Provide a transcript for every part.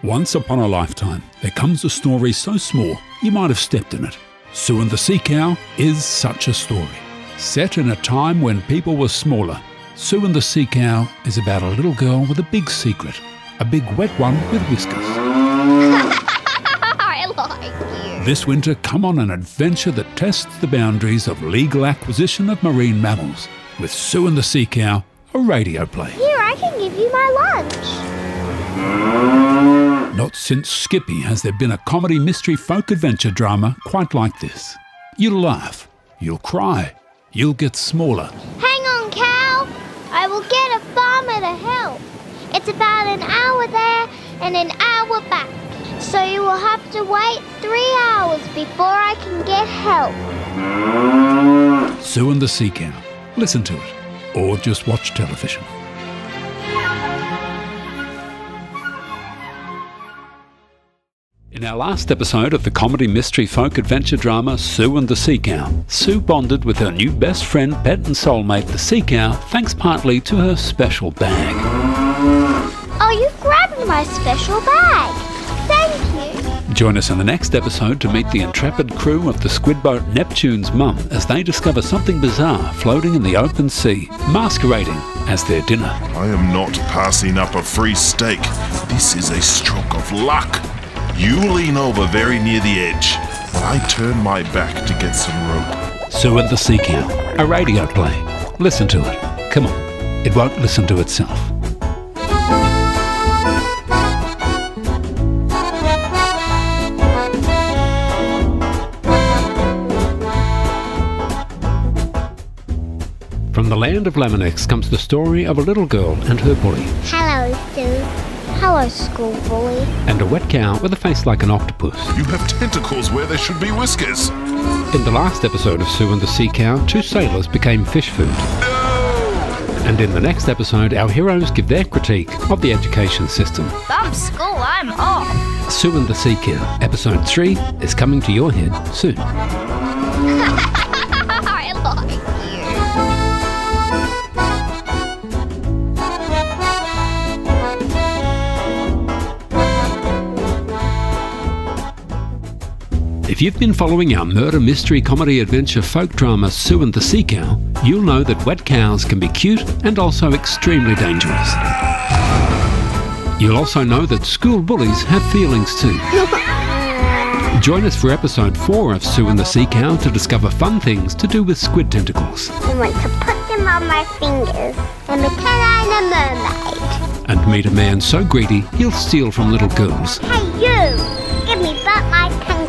Once upon a lifetime, there comes a story so small you might have stepped in it. Sue and the Seacow is such a story. Set in a time when people were smaller, Sue and the Seacow is about a little girl with a big secret. A big wet one with whiskers. I like you. This winter, come on an adventure that tests the boundaries of legal acquisition of marine mammals. With Sue and the Seacow, a radio play. Here, I can give you my lunch. Not since Skippy has there been a comedy mystery folk adventure drama quite like this. You'll laugh, you'll cry, you'll get smaller. Hang on, cow. I will get a farmer to help. It's about an hour there and an hour back. So you will have to wait 3 hours before I can get help. Sue and the Seacow. Listen to it, or just watch television. In our last episode of the comedy mystery folk adventure drama Sue and the Seacow, Sue bonded with her new best friend, pet and soulmate, the Seacow, thanks partly to her special bag. Oh, you've grabbed my special bag. Thank you. Join us in the next episode to meet the intrepid crew of the squid boat Neptune's mum as they discover something bizarre floating in the open sea, masquerading as their dinner. I am not passing up a free steak. This is a stroke of luck. You lean over very near the edge, while I turn my back to get some rope. Sue and the Seacow, a radio play. Listen to it. Come on, it won't listen to itself. From the land of Laminex comes the story of a little girl and her bully. Hello, Sue. Hello, school bully. And a wet cow with a face like an octopus. You have tentacles where there should be whiskers. In the last episode of Sue and the Seacow, 2 sailors became fish food. No! And in the next episode, our heroes give their critique of the education system. Bum school, I'm off. Sue and the Seacow, episode 3, is coming to your head soon. I like you. If you've been following our murder mystery comedy adventure folk drama Sue and the Seacow, you'll know that wet cows can be cute and also extremely dangerous. You'll also know that school bullies have feelings too. Join us for episode 4 of Sue and the Seacow to discover fun things to do with squid tentacles. I want to put them on my fingers and pretend I'm a mermaid. And meet a man so greedy he'll steal from little girls. Hey, you! Give me back my tentacles.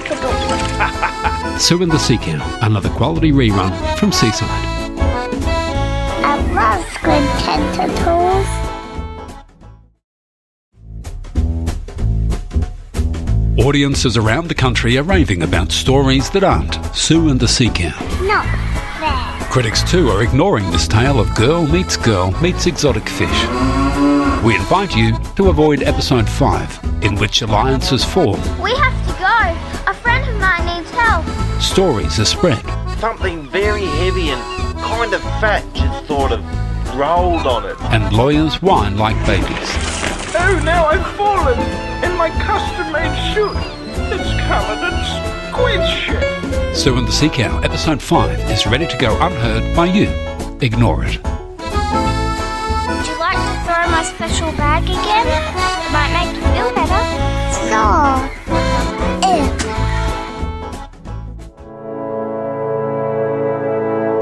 Sue and the Seacow, another quality rerun from Seaside. I love squid tentacles. Audiences around the country are raving about stories that aren't Sue and the Seacow. Not fair. Critics too are ignoring this tale of girl meets exotic fish. We invite you to avoid episode 5, in which alliances form. We have to go. A friend of mine needs help. Stories are spread. Something very heavy and kind of fat just sort of rolled on it. And lawyers whine like babies. Oh, now I've fallen in my custom-made suit. It's covered in squid shit. Sue and the Seacow, episode 5, is ready to go unheard by you. Ignore it. Would you like to throw my special bag again? It might make you feel better. So,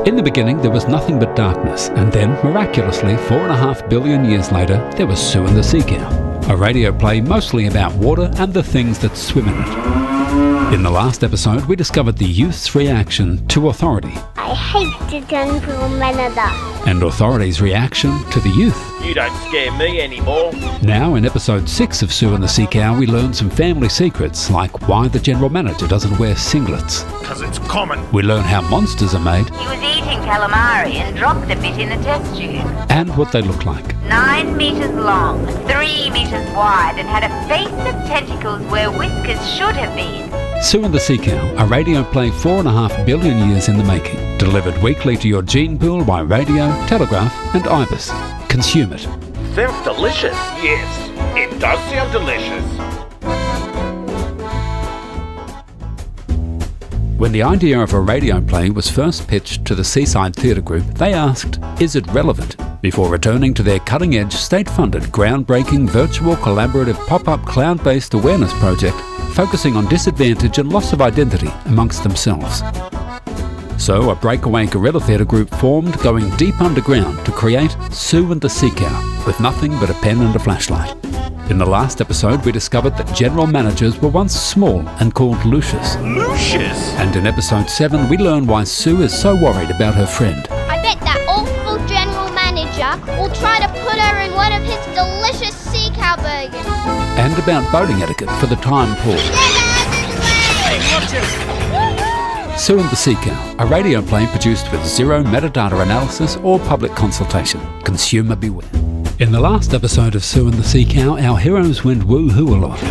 In the beginning, there was nothing but darkness, and then, miraculously, 4.5 billion years later, there was Sue and the Seacow, a radio play mostly about water and the things that swim in it. In the last episode, we discovered the youth's reaction to authority. I hate the gentleman of that. And authority's reaction to the youth. You don't scare me anymore. Now, in episode 6 of Sue and the Seacow, we learn some family secrets, like why the general manager doesn't wear singlets. Because it's common. We learn how monsters are made. He was eating calamari and dropped a bit in a test tube. And what they look like. 9 meters long, 3 meters wide, and had a face of tentacles where whiskers should have been. Sue and the Seacow, a radio play 4.5 billion years in the making. Delivered weekly to your gene pool by radio, telegraph and IBIS. Consume it. Sounds delicious. Yes, it does sound delicious. When the idea of a radio play was first pitched to the Seaside Theatre Group, they asked, is it relevant? Before returning to their cutting-edge, state-funded, groundbreaking, virtual, collaborative, pop-up, cloud-based awareness project focusing on disadvantage and loss of identity amongst themselves. So a breakaway guerrilla theatre group formed, going deep underground to create Sue and the Seacow, with nothing but a pen and a flashlight. In the last episode, we discovered that general managers were once small and called Lucius. Lucius? And in episode 7, we learn why Sue is so worried about her friend. I bet that awful general manager will try to put her in one of his delicious Seacow burgers. And about boating etiquette for the time poor. Hey, watch it! Sue and the Seacow, a radio play produced with zero metadata analysis or public consultation. Consumer beware. In the last episode of Sue and the Seacow, our heroes went woo-hoo a lot.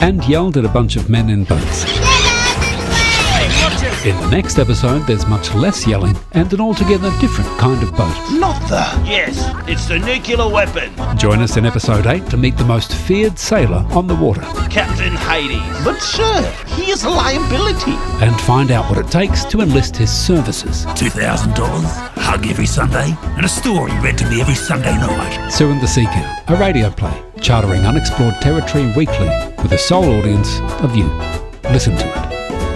And yelled at a bunch of men in boats. In the next episode, there's much less yelling and an altogether different kind of boat. Not the... Yes, it's the nuclear weapon. Join us in episode 8 to meet the most feared sailor on the water. Captain Hades. But sir, he is a liability. And find out what it takes to enlist his services. $2,000, hug every Sunday, and a story read to me every Sunday night. Sue and the Seacow, a radio play, chartering unexplored territory weekly with a sole audience of you. Listen to it.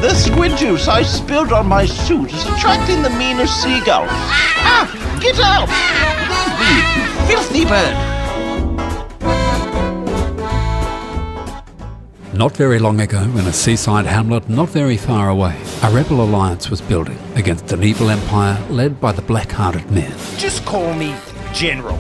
The squid juice I spilled on my suit is attracting the meaner seagull. Ah! Get out! Leave me, you filthy bird! Not very long ago, in a seaside hamlet not very far away, a rebel alliance was building against an evil empire led by the black-hearted men. Just call me General.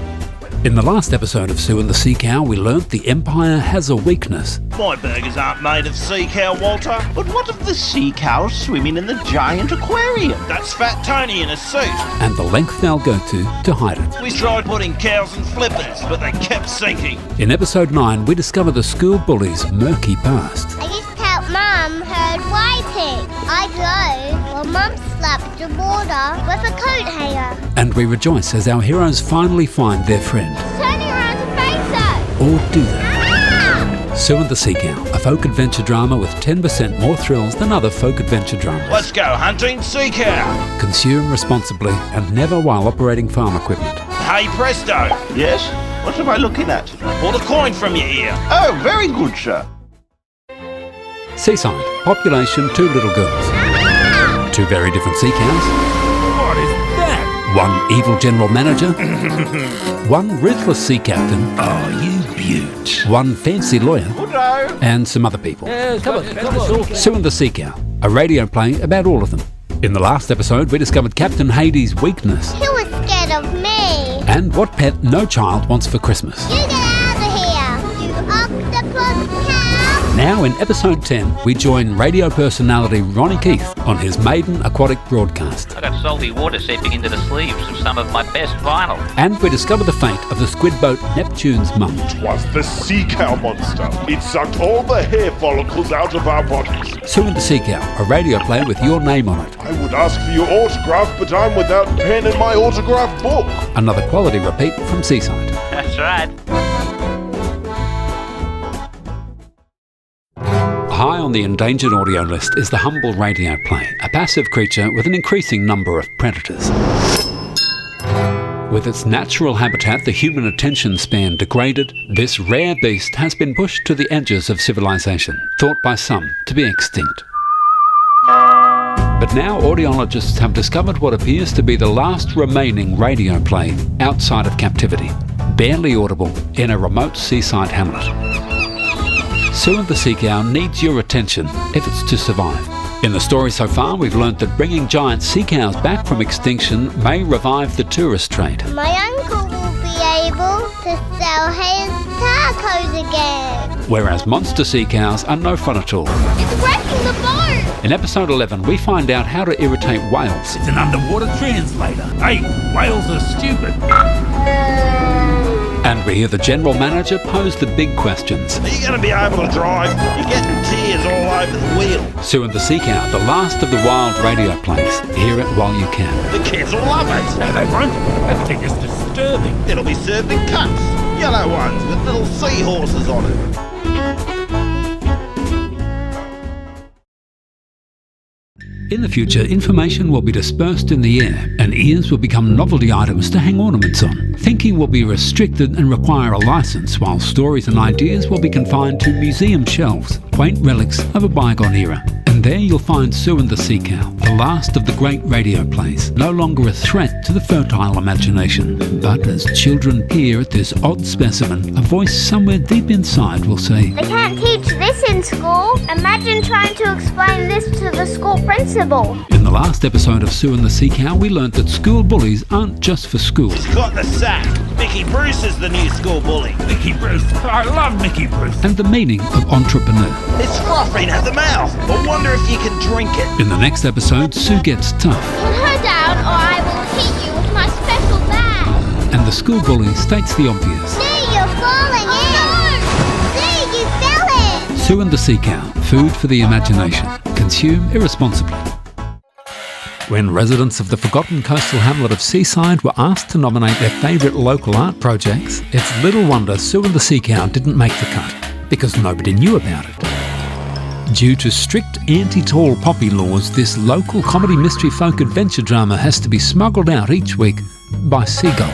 In the last episode of Sue and the Seacow, we learnt the empire has a weakness. My burgers aren't made of Seacow, Walter. But what of the sea cows swimming in the giant aquarium? That's Fat Tony in a suit. And the length they'll go to hide it. We tried putting cows in flippers, but they kept sinking. In episode 9, we discover the school bully's murky past. I used to help Mum herd whiting. I'd go while Mum slapped the border with a coat hanger. And we rejoice as our heroes finally find their friend. Turning around to face her. Or do they? Sue and the Seacow, a folk adventure drama with 10% more thrills than other folk adventure dramas. Let's go hunting Seacow. Consume responsibly and never while operating farm equipment. Hey, presto. Yes? What am I looking at? Pull the coin from your ear. Oh, very good, sir. Seaside, population 2 little girls. 2 very different sea cows. What is that? 1 evil general manager. 1 ruthless sea captain. Oh, you beaut. 1 fancy lawyer. Hello. And some other people. Come on. Sue and the Seacow, a radio play about all of them. In the last episode, we discovered Captain Hades' weakness. He was scared of me. And what pet no child wants for Christmas. You get out of here, you octopus cow. Now in episode 10, we join radio personality Ronnie Keith on his maiden aquatic broadcast. I got salty water seeping into the sleeves of some of my best vinyl. And we discover the fate of the squid boat Neptune's mum. Was the Seacow monster. It sucked all the hair follicles out of our bodies. Sue and the Seacow, a radio play with your name on it. I would ask for your autograph, but I'm without pen in my autograph book. Another quality repeat from Seaside. That's right. High on the endangered audio list is the humble radio play, a passive creature with an increasing number of predators. With its natural habitat, the human attention span degraded, this rare beast has been pushed to the edges of civilization, thought by some to be extinct. But now audiologists have discovered what appears to be the last remaining radio play outside of captivity, barely audible in a remote seaside hamlet. Sue and the Seacow needs your attention if it's to survive. In the story so far, we've learnt that bringing giant sea cows back from extinction may revive the tourist trade. My uncle will be able to sell his tacos again. Whereas monster sea cows are no fun at all. It's wrecking the boat. In episode 11, we find out how to irritate whales. It's an underwater translator. Hey, whales are stupid. And we hear the general manager pose the big questions. Are you going to be able to drive? You're getting tears all over the wheel. Sue and the Seacow, the last of the wild radio plays. Hear it while you can. The kids will love it. No, they won't. I think it's disturbing. It'll be served in cups. Yellow ones with little seahorses on it. In the future, information will be dispersed in the air, and ears will become novelty items to hang ornaments on. Thinking will be restricted and require a license, while stories and ideas will be confined to museum shelves, quaint relics of a bygone era. And there you'll find Sue and the Seacow, the last of the great radio plays, no longer a threat to the fertile imagination. But as children peer at this odd specimen, a voice somewhere deep inside will say, They can't teach this in school. Imagine trying to explain this to the school principal. In the last episode of Sue and the Seacow, we learnt that school bullies aren't just for school. He's got the sack. Mickey Bruce is the new school bully. Mickey Bruce. I love Mickey Bruce. And the meaning of entrepreneur. It's frothing at the mouth. I wonder if you can drink it. In the next episode, Sue gets tough. Put her down or I will hit you with my special bag. And the school bully states the obvious. See, you're falling in. No! See, you fell in. Sue and the Seacow, food for the imagination. Consume irresponsibly. When residents of the forgotten coastal hamlet of Seaside were asked to nominate their favourite local art projects, it's little wonder Sue and the Seacow didn't make the cut, because nobody knew about it. Due to strict anti-tall poppy laws, this local comedy mystery folk adventure drama has to be smuggled out each week by Seagull.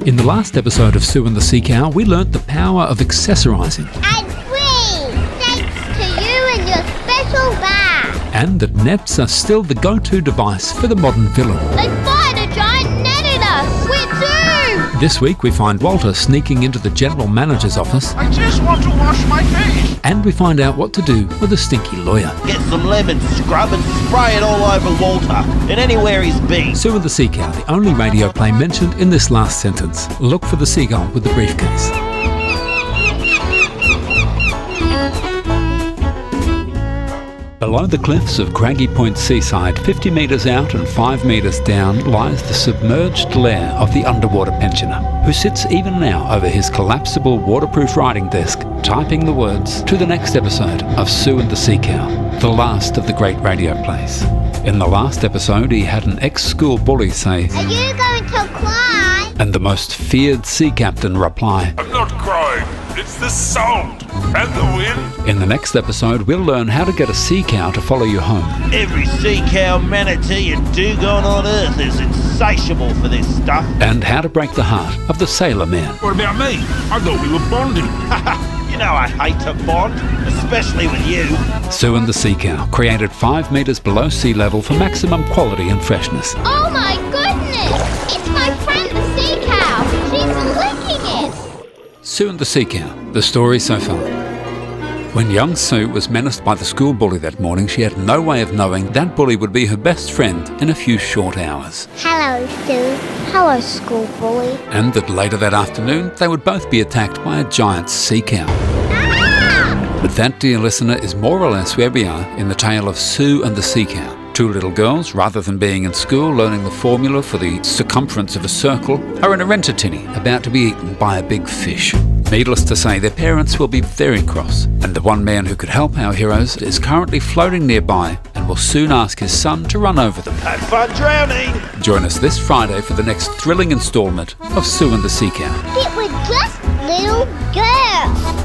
In the last episode of Sue and the Seacow, we learnt the power of accessorising. And free, thanks to you and your special bag. And that nets are still the go-to device for the modern villain. They fired a giant net at us. We're doomed. This week we find Walter sneaking into the general manager's office, I just want to wash my face. and we find out what to do with a stinky lawyer. Get some lemon scrub and spray it all over Walter and anywhere he's been. Sue and the Seacow, the only radio play mentioned in this last sentence. Look for the seagull with the briefcase. Below the cliffs of Craggy Point Seaside, 50 metres out and 5 metres down, lies the submerged lair of the underwater pensioner, who sits even now over his collapsible waterproof writing desk, typing the words to the next episode of Sue and the Seacow, the last of the great radio plays. In the last episode, he had an ex-school bully say, Are you going to cry? and the most feared sea captain reply, I'm not crying. It's the salt and the wind. in the next episode, we'll learn how to get a sea cow to follow you home. Every sea cow, manatee and dugong on earth is insatiable for this stuff. And how to break the heart of the sailor man. What about me? I thought we were bonding. You know I hate to bond, especially with you. Sue and the Seacow, created 5 metres below sea level for maximum quality and freshness. Oh my goodness! It's my friend the sea cow. She's licking it. Sue and the Seacow, the story so far. When young Sue was menaced by the school bully that morning, she had no way of knowing that bully would be her best friend in a few short hours. Hello, Sue. Hello, school bully. And that later that afternoon, they would both be attacked by a giant sea cow. But that, dear listener, is more or less where we are in the tale of Sue and the Seacow. 2 little girls, rather than being in school learning the formula for the circumference of a circle, are in a rent-a-tinny about to be eaten by a big fish. Needless to say, their parents will be very cross, and the one man who could help our heroes is currently floating nearby and will soon ask his son to run over them. Have fun drowning. Join us this Friday for the next thrilling instalment of Sue and the Seacow. It was just little girls.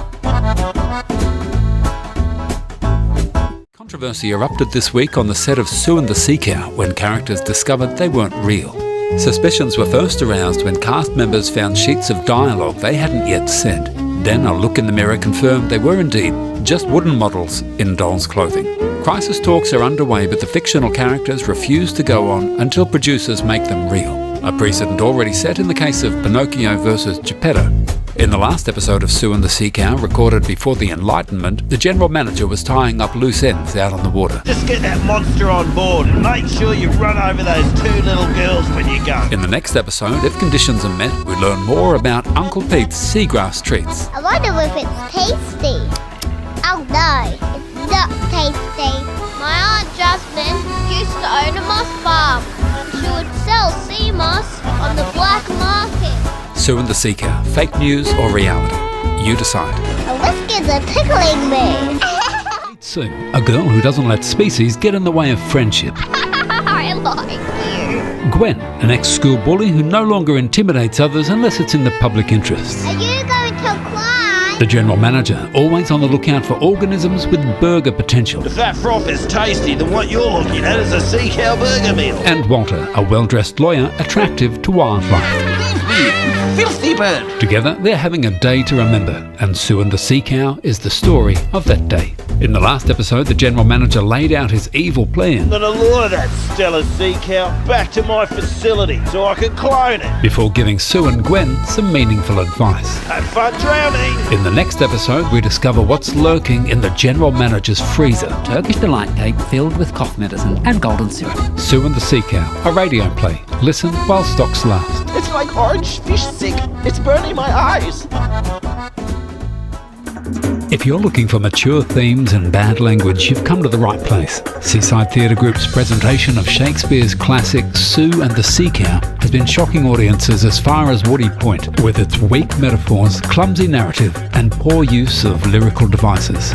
Controversy erupted this week on the set of Sue and the Seacow when characters discovered they weren't real. Suspicions were first aroused when cast members found sheets of dialogue they hadn't yet said. Then a look in the mirror confirmed they were indeed just wooden models in dolls' clothing. Crisis talks are underway, but the fictional characters refuse to go on until producers make them real. A precedent already set in the case of Pinocchio versus Geppetto. In the last episode of Sue and the Seacow, recorded before the Enlightenment, the general manager was tying up loose ends out on the water. Just get that monster on board and make sure you run over those 2 little girls when you go. In the next episode, if conditions are met, we learn more about Uncle Pete's seagrass treats. I wonder if it's tasty. Oh no, it's not tasty. My Aunt Jasmine used to own a moss farm. She would sell sea moss on the black market. Sue and the Seacow, fake news or reality? You decide. The whiskers are tickling me. Sue, a girl who doesn't let species get in the way of friendship. I like you. Gwen, an ex-school bully who no longer intimidates others unless it's in the public interest. Are you going to cry? The general manager, always on the lookout for organisms with burger potential. If that froth is tasty, then what you're looking at is a Seacow burger meal. And Walter, a well-dressed lawyer, attractive to wildlife. Leave me, you filthy bird. Together, they're having a day to remember, and Sue and the Seacow is the story of that day. In the last episode, the general manager laid out his evil plan I'm gonna lure that stellar Seacow back to my facility so I can clone it. before giving Sue and Gwen some meaningful advice. Have fun drowning. In the next episode, we discover what's lurking in the general manager's freezer. Turkish delight cake filled with cough medicine and golden syrup. Sue and the Seacow, a radio play. Listen while stocks last. It's like orange fish sick. It's burning my eyes. If you're looking for mature themes and bad language, you've come to the right place. Seaside Theatre Group's presentation of Shakespeare's classic Sue and the Seacow has been shocking audiences as far as Woody Point, with its weak metaphors, clumsy narrative and poor use of lyrical devices.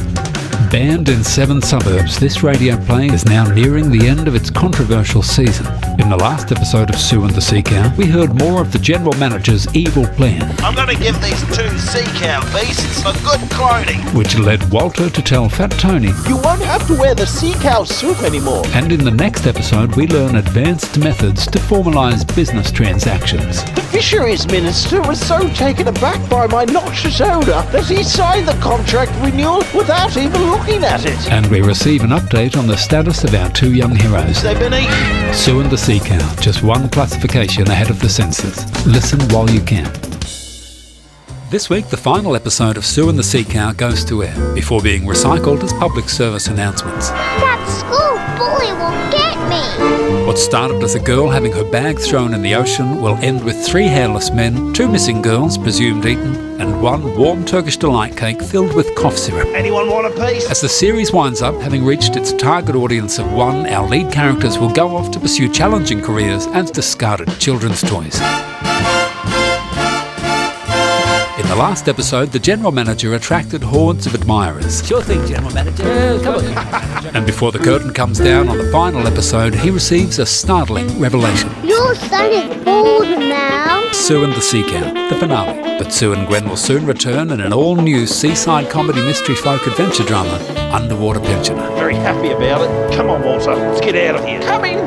Banned in 7 suburbs, this radio play is now nearing the end of its controversial season. In the last episode of Sue and the Seacow, we heard more of the general manager's evil plan, I'm gonna give these 2 Seacow beasts a good cloning. which led Walter to tell Fat Tony. You won't have to wear the Seacow suit anymore. And in the next episode, we learn advanced methods to formalise business transactions. The Fisheries Minister was so taken aback by my noxious odour that he signed the contract renewal without even looking at it. And we receive an update on the status of our 2 young heroes. They've been eaten. Sue and the Seacow, just one classification ahead of the census. Listen while you can. This week, the final episode of Sue and the Seacow goes to air, before being recycled as public service announcements. That school bully will get me. What started as a girl having her bag thrown in the ocean will end with 3 hairless men, 2 missing girls, presumed eaten, and 1 warm Turkish delight cake filled with cough syrup. Anyone want a piece? As the series winds up, having reached its target audience of 1, our lead characters will go off to pursue challenging careers as discarded children's toys. In the last episode, the general manager attracted hordes of admirers. Sure thing, General Manager. Come on. And before the curtain comes down on the final episode, he receives a startling revelation. Your son is bald now. Sue and the Seacow, the finale. But Sue and Gwen will soon return in an all-new seaside comedy mystery folk adventure drama, Underwater Pensioner. Very happy about it. Come on, Walter. Let's get out of here. Coming.